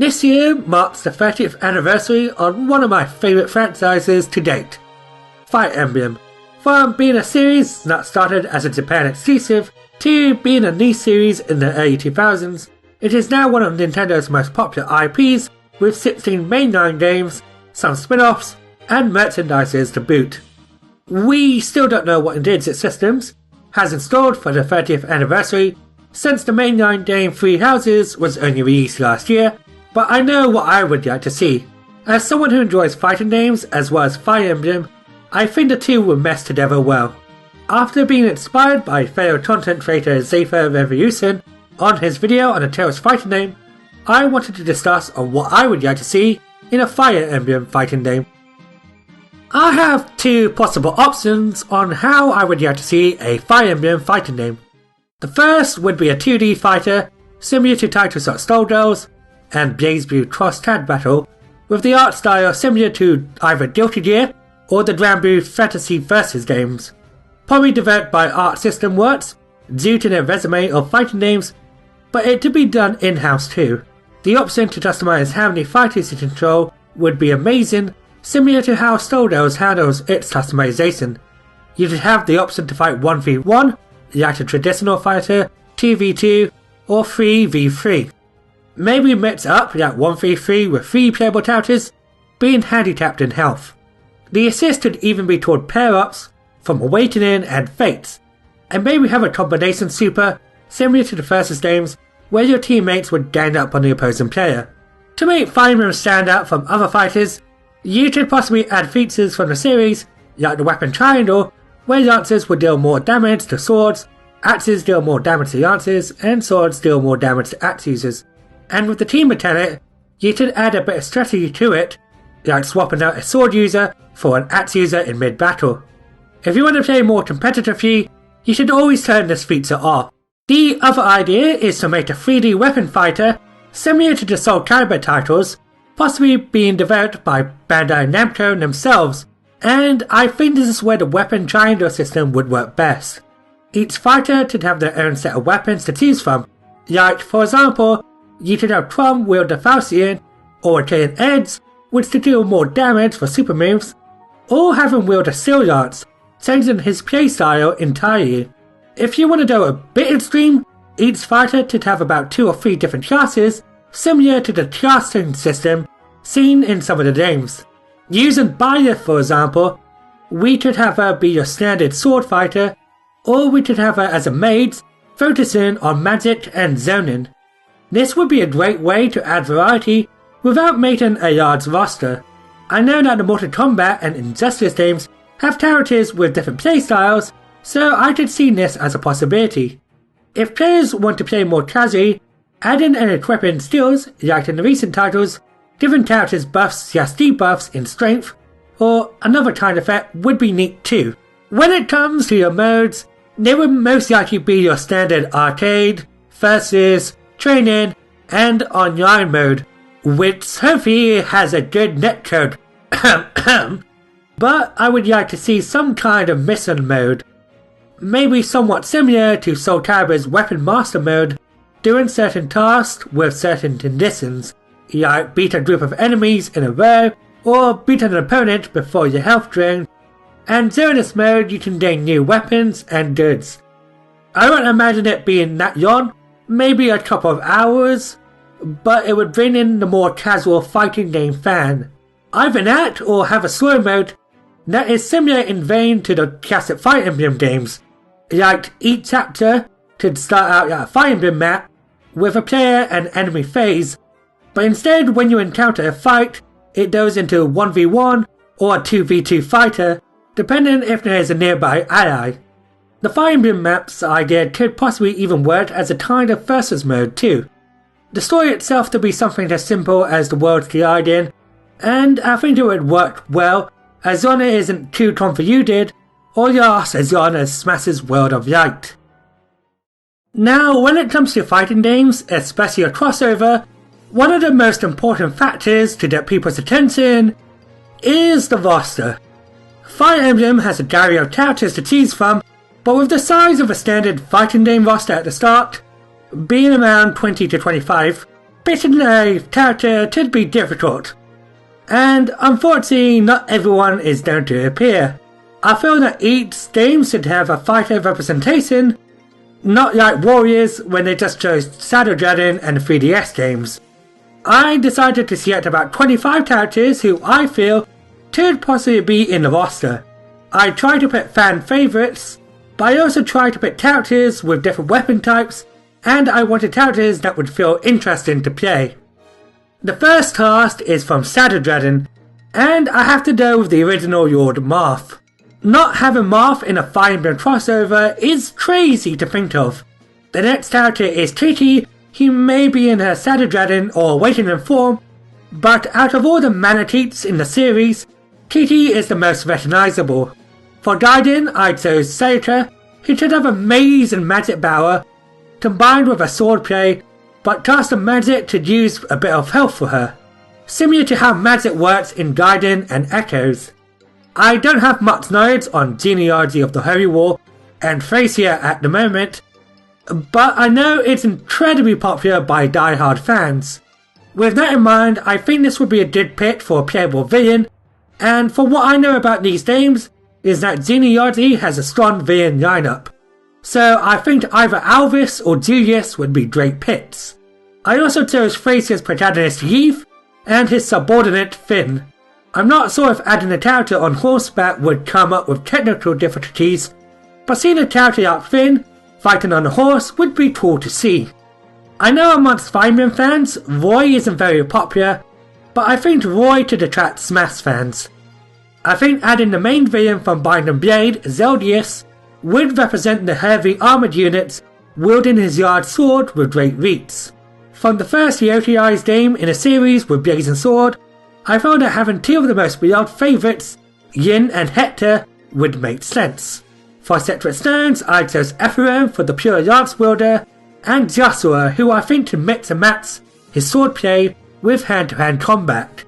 This year marks the 30th anniversary on one of my favourite franchises to date, Fire Emblem. From being a series that started as a Japan exclusive to being a niche series in the early 2000s, it is now one of Nintendo's most popular IPs with 16 mainline games, some spin-offs, and merchandises to boot. We still don't know what Indeed Systems has installed for the 30th anniversary, since the mainline game Three Houses was only released last year, but I know what I would like to see. As someone who enjoys fighting games as well as Fire Emblem, I think the two will mesh together well. After being inspired by fellow content creator Zaffre on his video on a Tales fighting game, I wanted to discuss on what I would like to see in a Fire Emblem fighting game. I have two possible options on how I would like to see a Fire Emblem fighting game. The first would be a 2D fighter similar to titles like Skullgirls and BlazBlue Cross Tag Battle, with the art style similar to either Guilty Gear or the Granblue Fantasy Versus games, probably developed by Arc System Works due to their resume of fighting games, but it to be done in-house too. The option to customize how many fighters you control would be amazing, similar to how Skullgirls handles its customization. You should have the option to fight 1v1, like a traditional fighter, 2v2, or 3v3. Maybe mix up like 1v3 with 3 playable characters, being handicapped in health. The assist could even be toward pair-ups from Awakening and Fates, and maybe have a combination super similar to the Versus games where your teammates would gang up on the opposing player. To make Fire Emblem stand out from other fighters, you could possibly add features from the series like the weapon triangle, where lancers would deal more damage to swords, axes deal more damage to lancers, and swords deal more damage to axe users. And with the team mechanic, you could add a bit of strategy to it, like swapping out a sword user for an axe user in mid-battle. If you want to play more competitively, you should always turn this feature off. The other idea is to make a 3D weapon fighter similar to the Soul Calibur titles, possibly being developed by Bandai Namco themselves, and I think this is where the weapon triangle system would work best. Each fighter could have their own set of weapons to choose from, like for example, you could have Chrom wield the Falchion, or Chain Edge, which could deal more damage for super moves, or have him wield a Steel Lance, changing his playstyle entirely. If you want to go a bit extreme, each fighter could have about 2 or 3 different classes, similar to the classing system seen in some of the games. Using Byleth for example, we could have her be your standard sword fighter, or we could have her as a mage, focusing on magic and zoning. This would be a great way to add variety without making a large roster. I know that the Mortal Kombat and Injustice games have characters with different playstyles, so I could see this as a possibility. If players want to play more casually, adding and equipping skills, like in the recent titles, giving characters buffs/debuffs in strength, or another kind effect would be neat too. When it comes to your modes, they would most likely be your standard arcade, versus, training, and online mode, which hopefully has a good netcode. But I would like to see some kind of mission mode. Maybe somewhat similar to Soul Calibur's Weapon Master mode, doing certain tasks with certain conditions, like beat a group of enemies in a row, or beat an opponent before your health drains, and during this mode you can gain new weapons and goods. I don't imagine it being that long, maybe a couple of hours, but it would bring in the more casual fighting game fan. Either that or have a slow mode that is similar in vein to the classic Fire Emblem games, like each chapter could start out at a Fire Emblem map with a player and enemy phase, but instead when you encounter a fight, it goes into 1v1 or a 2v2 fighter, depending if there is a nearby ally. The Fire Emblem maps idea could possibly even work as a kind of versus mode too. The story itself to be something as simple as the worlds colliding, and I think it would work well as long as it isn't too convoluted, or just as long as Smash's World of Light. Now, when it comes to fighting games, especially a crossover, one of the most important factors to get people's attention is the roster. Fire Emblem has a gallery of characters to choose from, but with the size of a standard fighting game roster at the start, being around 20 to 25, picking a character could be difficult. And unfortunately, not everyone is going to appear. I feel that each game should have a fighter representation, not like Warriors when they just chose Shadow Dragon and the 3DS games. I decided to select about 25 characters who I feel could possibly be in the roster. I tried to pick fan favourites, but I also tried to pick characters with different weapon types, and I wanted characters that would feel interesting to play. The first cast is from Shadow Dragon, and I have to go with the original Lord Marth. Not having Marth in a Fire Emblem crossover is crazy to think of. The next character is Titi, who may be in her Shadow Dragon or Awakening form, but out of all the Manatees in the series, Titi is the most recognizable. For Gaiden, I chose Sayaka, who should have amazing magic power, combined with a swordplay, but cast a magic to use a bit of health for her, similar to how magic works in Gaiden and Echoes. I don't have much knowledge on genealogy of the Holy War and Thracia at the moment, but I know it's incredibly popular by die-hard fans. With that in mind, I think this would be a good pick for a playable villain, and for what I know about these games, is that genealogy has a strong villain lineup. So I think either Alvis or Julius would be great picks. I also chose Thracia's protagonist Heath and his subordinate Finn. I'm not sure if adding a character on horseback would come up with technical difficulties, but seeing a character like Finn fighting on a horse would be cool to see. I know amongst Fire Emblem fans, Roy isn't very popular, but I think Roy could attract Smash fans. I think adding the main villain from Binding Blade, Zeldius, would represent the heavy armoured units wielding his yard sword with great reach. From the first Yokai game in a series with Blazing Sword, I found that having two of the most beloved favourites, Yin and Hector, would make sense. For separate stones, I chose Ephraim for the pure lance wielder, and Joshua, who I think can mix and match his swordplay with hand-to-hand combat.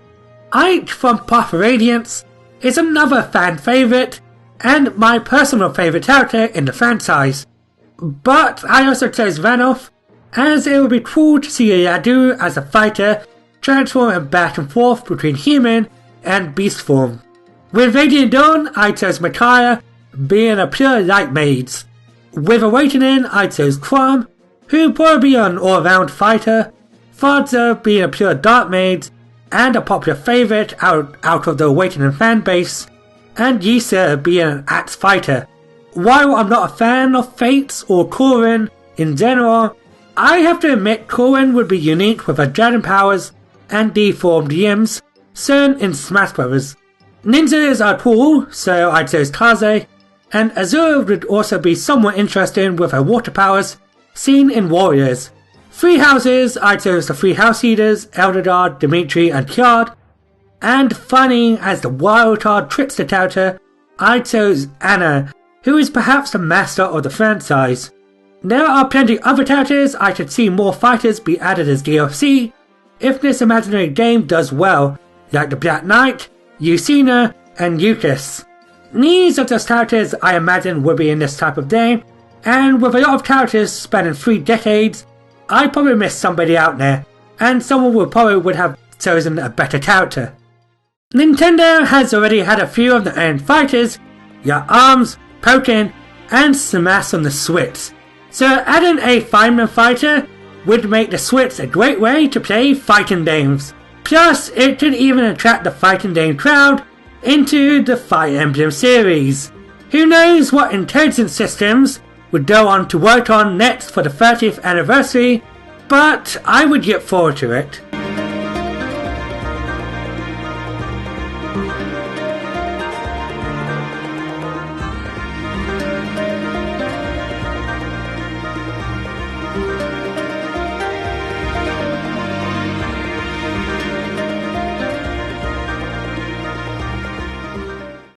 Ike from Path of Radiance is another fan favourite, and my personal favourite character in the franchise. But I also chose Vanoth, as it would be cool to see a Yadu as a fighter transforming back and forth between human and beast form. With Radiant Dawn, I chose Micaiah, being a pure light mage. With Awakening, I chose Crom, who probably be an all-round fighter, Fadza being a pure dark mage, and a popular favourite out of the Awakening fanbase, and Yisa being an axe fighter. While I'm not a fan of Fates or Corrin in general, I have to admit Corrin would be unique with her dragon powers and deformed limbs, shown in Smash Bros. Ninjas are cool, so I chose Kaze, and Azura would also be somewhat interesting with her water powers, seen in Warriors. Three houses, I chose the three house eaters, Eldar, Dimitri and Kyard, and funny as the wild card trickster character, I chose Anna, who is perhaps the master of the franchise. There are plenty other characters I could see more fighters be added as DLC, if this imaginary game does well, like the Black Knight, Lucina, and Lucas. These are just characters I imagine would be in this type of game, and with a lot of characters spanning 3 decades, I probably missed somebody out there, and someone would have chosen a better character. Nintendo has already had a few of their own fighters, like ARMS, Pokken, and Smash on the Switch, so adding a Fire Emblem fighter would make the Switch a great way to play fighting games. Plus, it could even attract the fighting game crowd into the Fire Emblem series. Who knows what intelligence systems would go on to work on next for the 30th anniversary, but I would get forward to it.